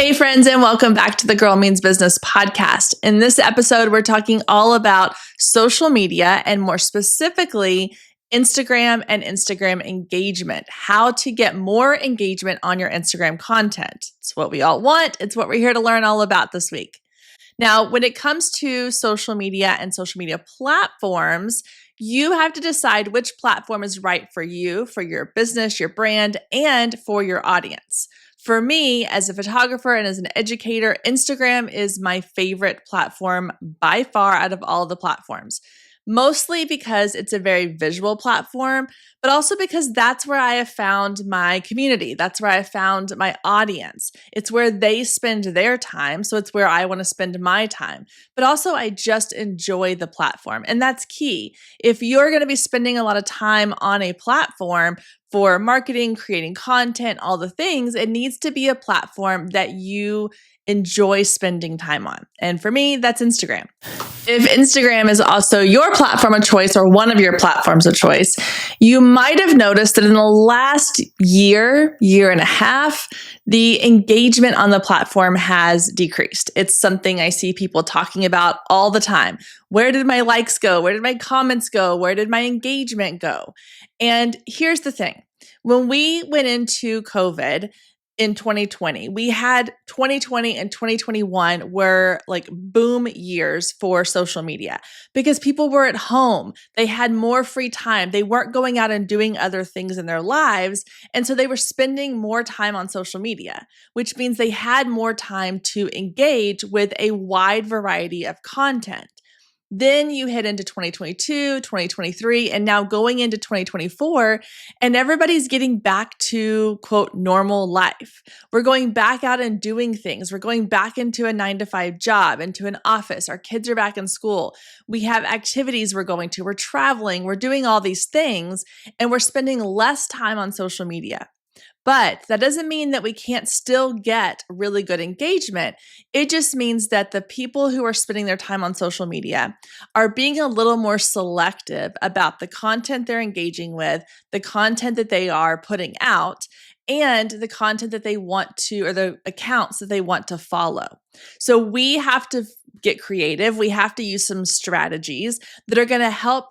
Hey friends, and welcome back to the Girl Means Business podcast. In this episode, we're talking all about social media and more specifically, Instagram and Instagram engagement, how to get more engagement on your Instagram content. It's what we all want. It's what we're here to learn all about this week. Now, when it comes to social media and social media platforms, you have to decide which platform is right for you, for your business, your brand, and for your audience. For me, as a photographer and as an educator, Instagram is my favorite platform by far out of all the platforms. Mostly because it's a very visual platform, but also because that's where I have found my community. That's where I found my audience. It's where they spend their time. So it's where I want to spend my time. But also, I just enjoy the platform. And that's key. If you're going to be spending a lot of time on a platform for marketing, creating content, all the things, it needs to be a platform that you enjoy spending time on. And for me, that's Instagram. If Instagram is also your platform of choice or one of your platforms of choice, you might have noticed that in the last year and a half, the engagement on the platform has decreased. It's something I see people talking about all the time. Where did my likes go? Where did my comments go? Where did my engagement go? And here's the thing. When we went into COVID, in 2020, we had 2020 and 2021 were like boom years for social media because people were at home. They had more free time. They weren't going out and doing other things in their lives. And so they were spending more time on social media, which means they had more time to engage with a wide variety of content. Then you head into 2022, 2023, and now going into 2024, and everybody's getting back to, quote, normal life. We're going back out and doing things. We're going back into a 9-to-5 job, into an office. Our kids are back in school. We have activities we're going to. We're traveling. We're doing all these things, and we're spending less time on social media. But that doesn't mean that we can't still get really good engagement. It just means that the people who are spending their time on social media are being a little more selective about the content they're engaging with, the content that they are putting out, and the content that they want to, or the accounts that they want to follow. So we have to get creative. We have to use some strategies that are going to help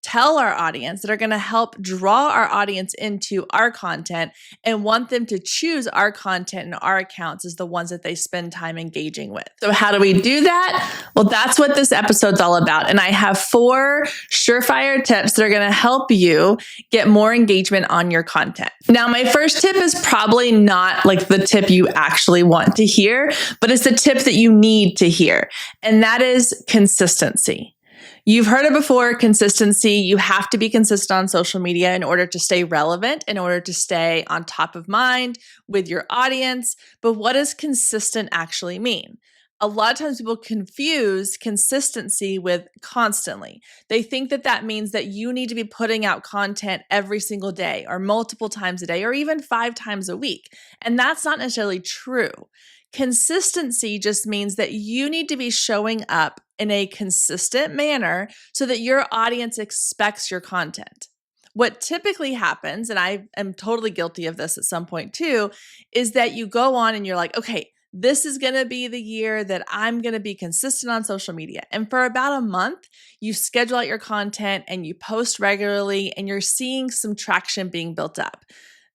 tell our audience, that are going to help draw our audience into our content and want them to choose our content and our accounts as the ones that they spend time engaging with. So how do we do that? Well, that's what this episode's all about. And I have 4 surefire tips that are going to help you get more engagement on your content. Now, my first tip is probably not like the tip you actually want to hear, but it's the tip that you need to hear. And that is consistency. You've heard it before, consistency. You have to be consistent on social media in order to stay relevant, in order to stay on top of mind with your audience. But what does consistent actually mean? A lot of times people confuse consistency with constantly. They think that that means that you need to be putting out content every single day or multiple times a day or even 5 times a week. And that's not necessarily true. Consistency just means that you need to be showing up in a consistent manner so that your audience expects your content. What typically happens, and I am totally guilty of this at some point too, is that you go on and you're like, okay, this is going to be the year that I'm going to be consistent on social media. And for about a month, you schedule out your content and you post regularly and you're seeing some traction being built up.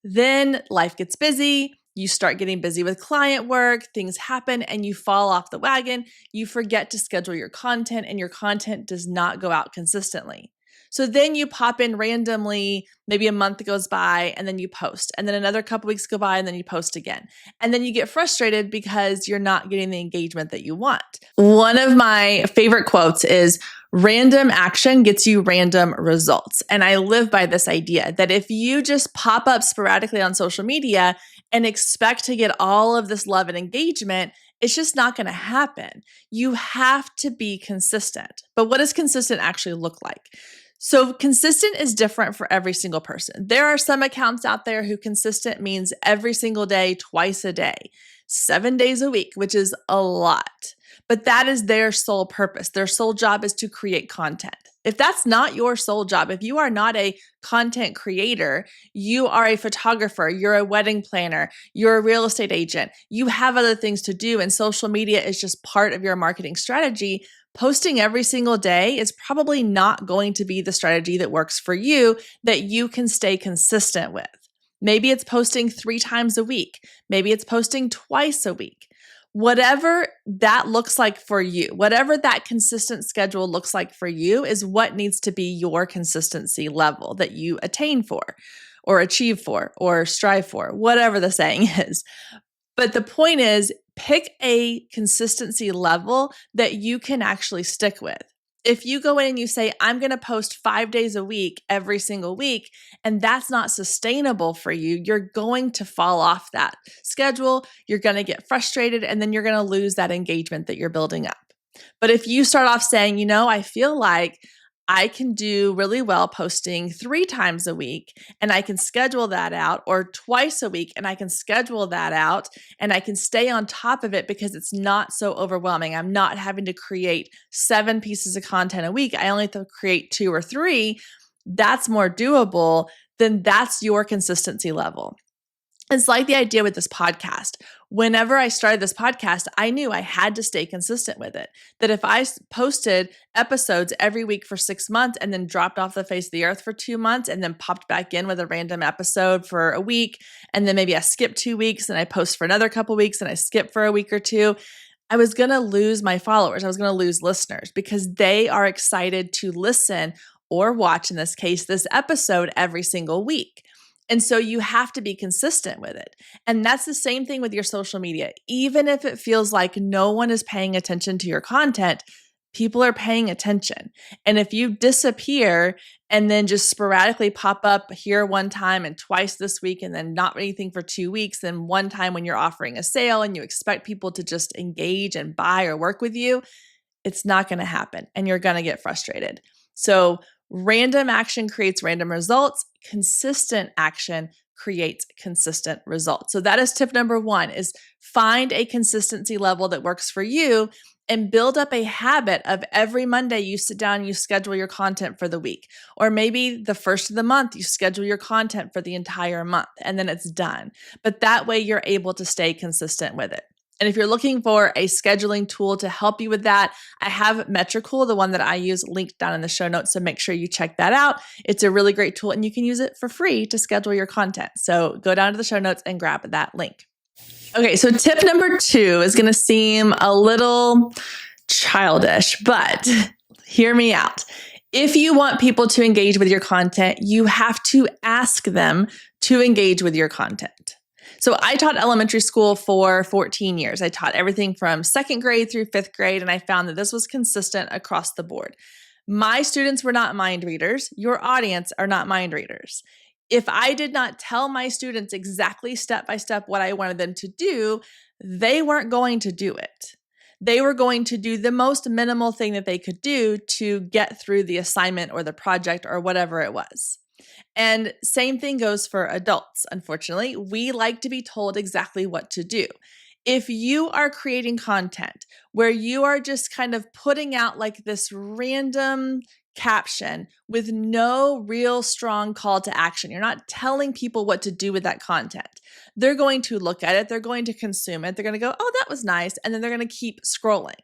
Then life gets busy. You start getting busy with client work, things happen, and you fall off the wagon. You forget to schedule your content, and your content does not go out consistently. So then you pop in randomly, maybe a month goes by, and then you post. And then another couple weeks go by, and then you post again. And then you get frustrated because you're not getting the engagement that you want. One of my favorite quotes is, random action gets you random results. And I live by this idea that if you just pop up sporadically on social media and expect to get all of this love and engagement, it's just not going to happen. You have to be consistent. But what does consistent actually look like? So consistent is different for every single person. There are some accounts out there who consistent means every single day, twice a day, 7 days a week, which is a lot. But that is their sole purpose. Their sole job is to create content. If that's not your sole job, if you are not a content creator, you are a photographer, you're a wedding planner, you're a real estate agent, you have other things to do, and social media is just part of your marketing strategy, posting every single day is probably not going to be the strategy that works for you that you can stay consistent with. Maybe it's posting 3 times a week. Maybe it's posting twice a week. Whatever that looks like for you, whatever that consistent schedule looks like for you is what needs to be your consistency level that you attain for or achieve for or strive for, whatever the saying is. But the point is, pick a consistency level that you can actually stick with. If you go in and you say, I'm going to post 5 days a week, every single week, and that's not sustainable for you, you're going to fall off that schedule. You're going to get frustrated, and then you're going to lose that engagement that you're building up. But if you start off saying, I feel like I can do really well posting 3 times a week, and I can schedule that out, or twice a week and I can schedule that out, and I can stay on top of it because it's not so overwhelming. I'm not having to create 7 pieces of content a week. I only have to create 2 or 3. That's more doable. Then that's your consistency level. It's like the idea with this podcast. Whenever I started this podcast, I knew I had to stay consistent with it. That if I posted episodes every week for 6 months and then dropped off the face of the earth for 2 months and then popped back in with a random episode for a week, and then maybe I skipped 2 weeks and I post for another couple weeks and I skip for a week or 2, I was going to lose my followers. I was going to lose listeners because they are excited to listen or watch, in this case, this episode every single week. And so you have to be consistent with it. And that's the same thing with your social media. Even if it feels like no one is paying attention to your content, people are paying attention. And if you disappear and then just sporadically pop up here one time and twice this week and then not anything for 2 weeks, then one time when you're offering a sale and you expect people to just engage and buy or work with you, it's not going to happen and you're going to get frustrated. So random action creates random results. Consistent action creates consistent results. So that is tip number 1, is find a consistency level that works for you and build up a habit of every Monday you sit down and you schedule your content for the week. Or maybe the first of the month, you schedule your content for the entire month and then it's done. But that way you're able to stay consistent with it. And if you're looking for a scheduling tool to help you with that, I have Metricool, the one that I use, linked down in the show notes. So make sure you check that out. It's a really great tool and you can use it for free to schedule your content. So go down to the show notes and grab that link. Okay, so tip number 2 is going to seem a little childish, but hear me out. If you want people to engage with your content, you have to ask them to engage with your content. So I taught elementary school for 14 years. I taught everything from 2nd grade through 5th grade, and I found that this was consistent across the board. My students were not mind readers. Your audience are not mind readers. If I did not tell my students exactly step by step what I wanted them to do, they weren't going to do it. They were going to do the most minimal thing that they could do to get through the assignment or the project or whatever it was. And same thing goes for adults. Unfortunately, we like to be told exactly what to do. If you are creating content where you are just kind of putting out like this random caption with no real strong call to action, you're not telling people what to do with that content. They're going to look at it, they're going to consume it, they're going to go, oh, that was nice, and then they're going to keep scrolling.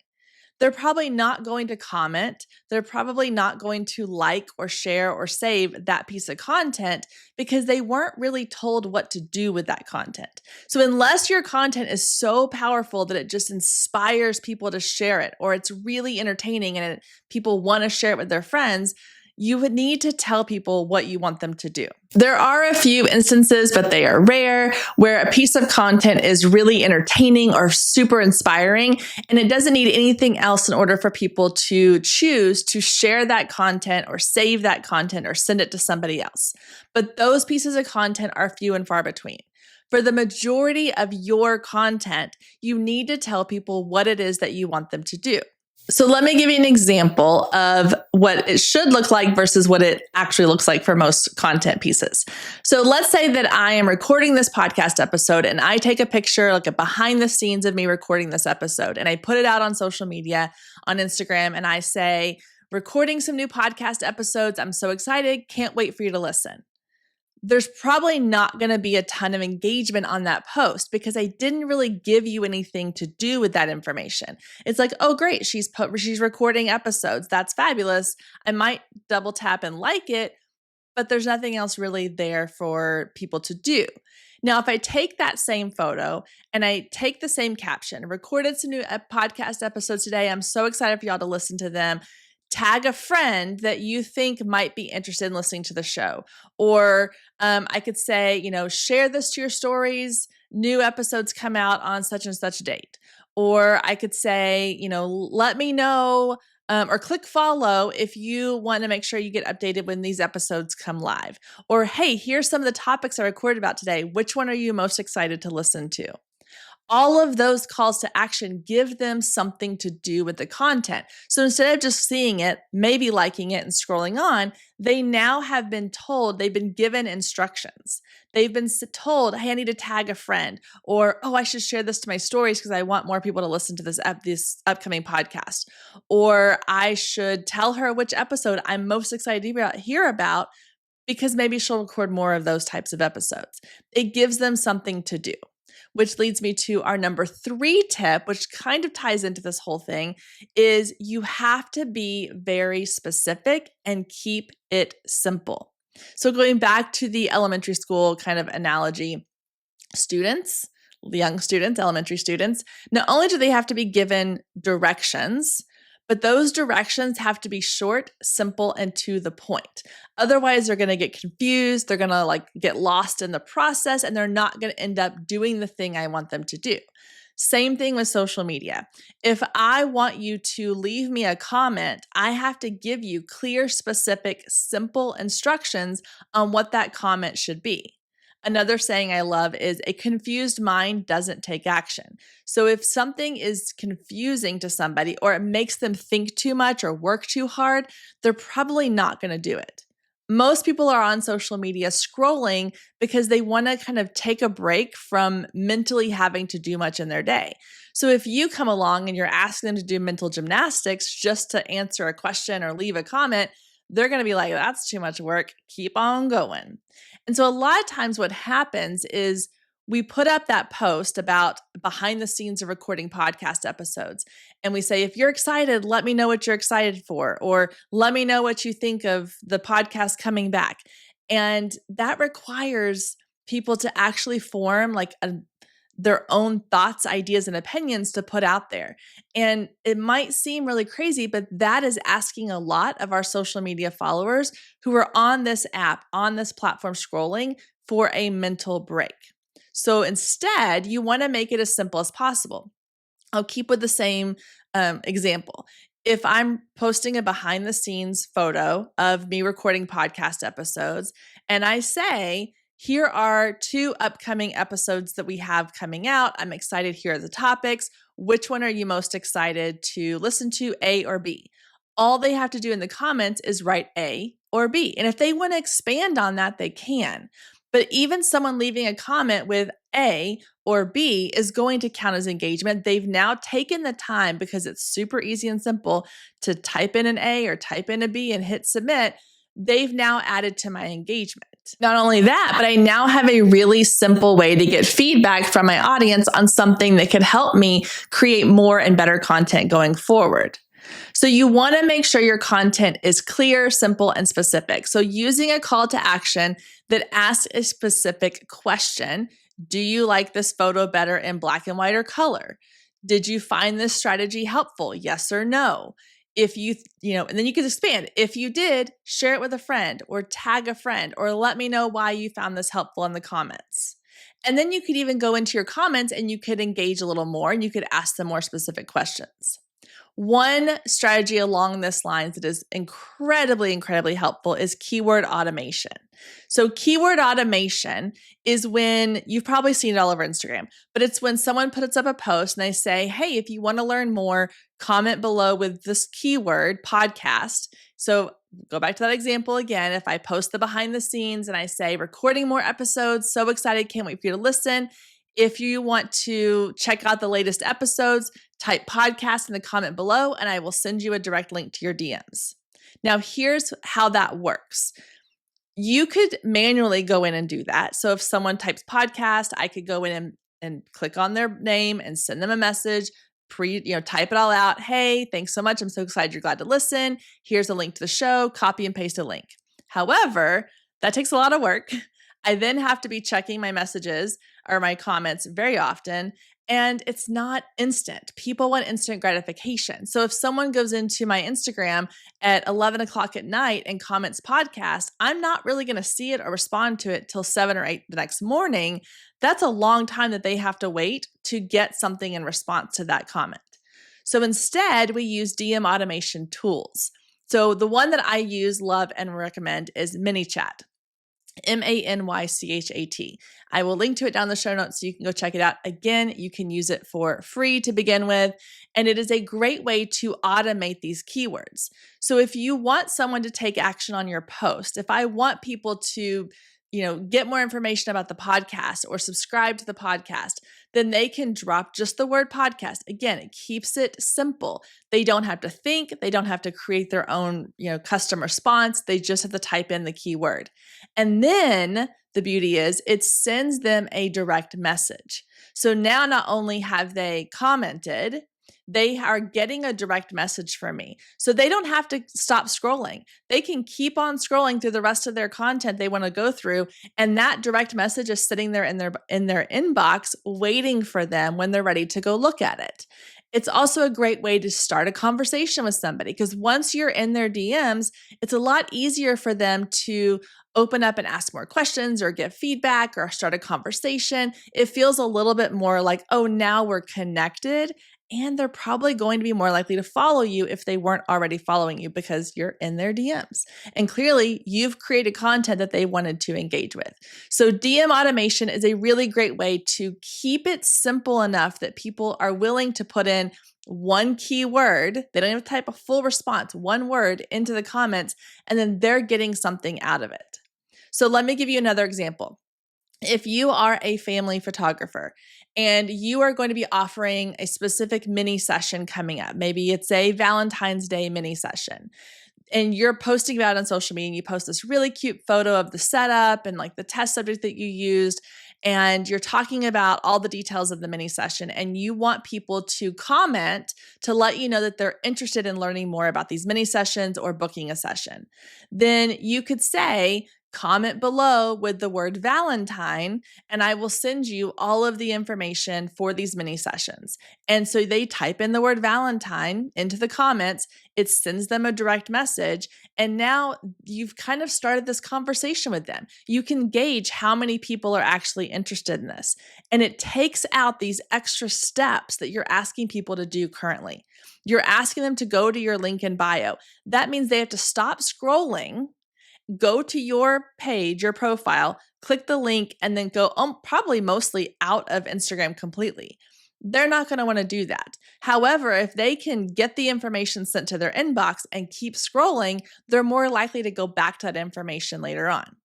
They're probably not going to comment. They're probably not going to like or share or save that piece of content because they weren't really told what to do with that content. So unless your content is so powerful that it just inspires people to share it, or it's really entertaining and people want to share it with their friends, you would need to tell people what you want them to do. There are a few instances, but they are rare, where a piece of content is really entertaining or super inspiring, and it doesn't need anything else in order for people to choose to share that content or save that content or send it to somebody else. But those pieces of content are few and far between. For the majority of your content, you need to tell people what it is that you want them to do. So let me give you an example of what it should look like versus what it actually looks like for most content pieces. So let's say that I am recording this podcast episode and I take a picture, like a behind the scenes of me recording this episode, and I put it out on social media, on Instagram, and I say, recording some new podcast episodes. I'm so excited. Can't wait for you to listen. There's probably not going to be a ton of engagement on that post because I didn't really give you anything to do with that information. It's like, oh, great, she's recording episodes. That's fabulous. I might double tap and like it, but there's nothing else really there for people to do. Now, if I take that same photo and I take the same caption, recorded some new podcast episodes today, I'm so excited for y'all to listen to them. Tag a friend that you think might be interested in listening to the show. Or I could say, share this to your stories. New episodes come out on such and such date. Or I could say, let me know or click follow if you want to make sure you get updated when these episodes come live. Or, hey, here's some of the topics I recorded about today. Which one are you most excited to listen to? All of those calls to action give them something to do with the content. So instead of just seeing it, maybe liking it and scrolling on, they now have been told, they've been given instructions. They've been told, hey, I need to tag a friend, or, oh, I should share this to my stories because I want more people to listen to this upcoming podcast. Or I should tell her which episode I'm most excited to hear about because maybe she'll record more of those types of episodes. It gives them something to do. Which leads me to our number 3 tip, which kind of ties into this whole thing, is you have to be very specific and keep it simple. So going back to the elementary school kind of analogy, students, young students, elementary students, not only do they have to be given directions, but those directions have to be short, simple, and to the point. Otherwise, they're going to get confused. They're going to get lost in the process, and they're not going to end up doing the thing I want them to do. Same thing with social media. If I want you to leave me a comment, I have to give you clear, specific, simple instructions on what that comment should be. Another saying I love is a confused mind doesn't take action. So if something is confusing to somebody or it makes them think too much or work too hard, they're probably not going to do it. Most people are on social media scrolling because they want to kind of take a break from mentally having to do much in their day. So if you come along and you're asking them to do mental gymnastics just to answer a question or leave a comment, they're going to be like, that's too much work. Keep on going. And so a lot of times what happens is we put up that post about behind the scenes of recording podcast episodes. And we say, if you're excited, let me know what you're excited for, or let me know what you think of the podcast coming back. And that requires people to actually form their own thoughts, ideas, and opinions to put out there. And it might seem really crazy, but that is asking a lot of our social media followers who are on this app, on this platform scrolling for a mental break. So instead, you want to make it as simple as possible. I'll keep with the same example. If I'm posting a behind the scenes photo of me recording podcast episodes and I say, here are 2 upcoming episodes that we have coming out. I'm excited. Here are the topics. Which one are you most excited to listen to, A or B? All they have to do in the comments is write A or B. And if they want to expand on that, they can. But even someone leaving a comment with A or B is going to count as engagement. They've now taken the time, because it's super easy and simple, to type in an A or type in a B and hit submit. They've now added to my engagement. Not only that, but I now have a really simple way to get feedback from my audience on something that could help me create more and better content going forward. So you want to make sure your content is clear, simple, and specific. So using a call to action that asks a specific question: do you like this photo better in black and white or color? Did you find this strategy helpful? Yes or no? If you, and then you can expand. If you did, share it with a friend or tag a friend, or let me know why you found this helpful in the comments. And then you could even go into your comments and you could engage a little more and you could ask them more specific questions. One strategy along this lines that is incredibly, incredibly helpful is keyword automation. So keyword automation is when, you've probably seen it all over Instagram, but it's when someone puts up a post and they say, hey, if you want to learn more, comment below with this keyword podcast. So go back to that example again. If I post the behind the scenes and I say recording more episodes, so excited, can't wait for you to listen. If you want to check out the latest episodes, type podcast in the comment below and I will send you a direct link to your DMs. Now, here's how that works. You could manually go in and do that. So if someone types podcast, I could go in and click on their name and send them a message, type it all out. Hey, thanks so much. I'm so excited you're glad to listen. Here's a link to the show, copy and paste a link. However, that takes a lot of work. I then have to be checking my messages or my comments very often. And it's not instant. People want instant gratification. So if someone goes into my Instagram at 11 o'clock at night and comments podcast, I'm not really going to see it or respond to it till 7 or 8 the next morning. That's a long time that they have to wait to get something in response to that comment. So instead, we use DM automation tools. So the one that I use, love, and recommend is ManyChat. ManyChat. I will link to it down in the show notes so you can go check it out. Again, you can use it for free to begin with, and it is a great way to automate these keywords. So if you want someone to take action on your post, if I want people to get more information about the podcast or subscribe to the podcast, then they can drop just the word podcast. Again, it keeps it simple. They don't have to think. They don't have to create their own, custom response. They just have to type in the keyword. And then the beauty is it sends them a direct message. So now not only have they commented, they are getting a direct message from me. So they don't have to stop scrolling. They can keep on scrolling through the rest of their content they want to go through. And that direct message is sitting there in their inbox waiting for them when they're ready to go look at it. It's also a great way to start a conversation with somebody because once you're in their DMs, it's a lot easier for them to open up and ask more questions or get feedback or start a conversation. It feels a little bit more like, oh, now we're connected. And they're probably going to be more likely to follow you if they weren't already following you because you're in their DMs. And clearly, you've created content that they wanted to engage with. So DM automation is a really great way to keep it simple enough that people are willing to put in one keyword. They don't even type a full response, one word into the comments, and then they're getting something out of it. So let me give you another example. If you are a family photographer and you are going to be offering a specific mini session coming up, maybe it's a Valentine's Day mini session, and you're posting about it on social media and you post this really cute photo of the setup and like the test subject that you used, and you're talking about all the details of the mini session, and you want people to comment to let you know that they're interested in learning more about these mini sessions or booking a session, then you could say, comment below with the word Valentine, and I will send you all of the information for these mini sessions. And so they type in the word Valentine into the comments, it sends them a direct message, and now you've kind of started this conversation with them. You can gauge how many people are actually interested in this, and it takes out these extra steps that you're asking people to do currently. You're asking them to go to your link in bio. That means they have to stop scrolling, go to your page, your profile, click the link, and then go probably mostly out of Instagram completely. They're not going to want to do that. However, if they can get the information sent to their inbox and keep scrolling, they're more likely to go back to that information later on.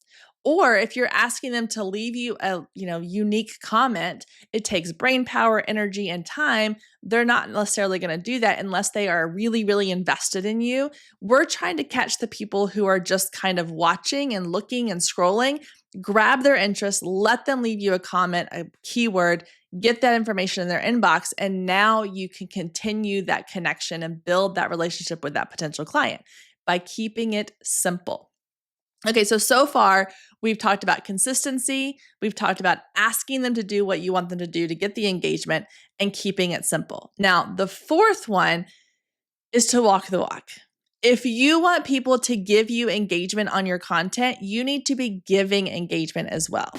Or if you're asking them to leave you a unique comment, it takes brain power, energy, and time. They're not necessarily going to do that unless they are really, really invested in you. We're trying to catch the people who are just kind of watching and looking and scrolling, grab their interest, let them leave you a comment, a keyword, get that information in their inbox, and now you can continue that connection and build that relationship with that potential client by keeping it simple. Okay, so far, we've talked about consistency. We've talked about asking them to do what you want them to do to get the engagement and keeping it simple. Now, the fourth one is to walk the walk. If you want people to give you engagement on your content, you need to be giving engagement as well.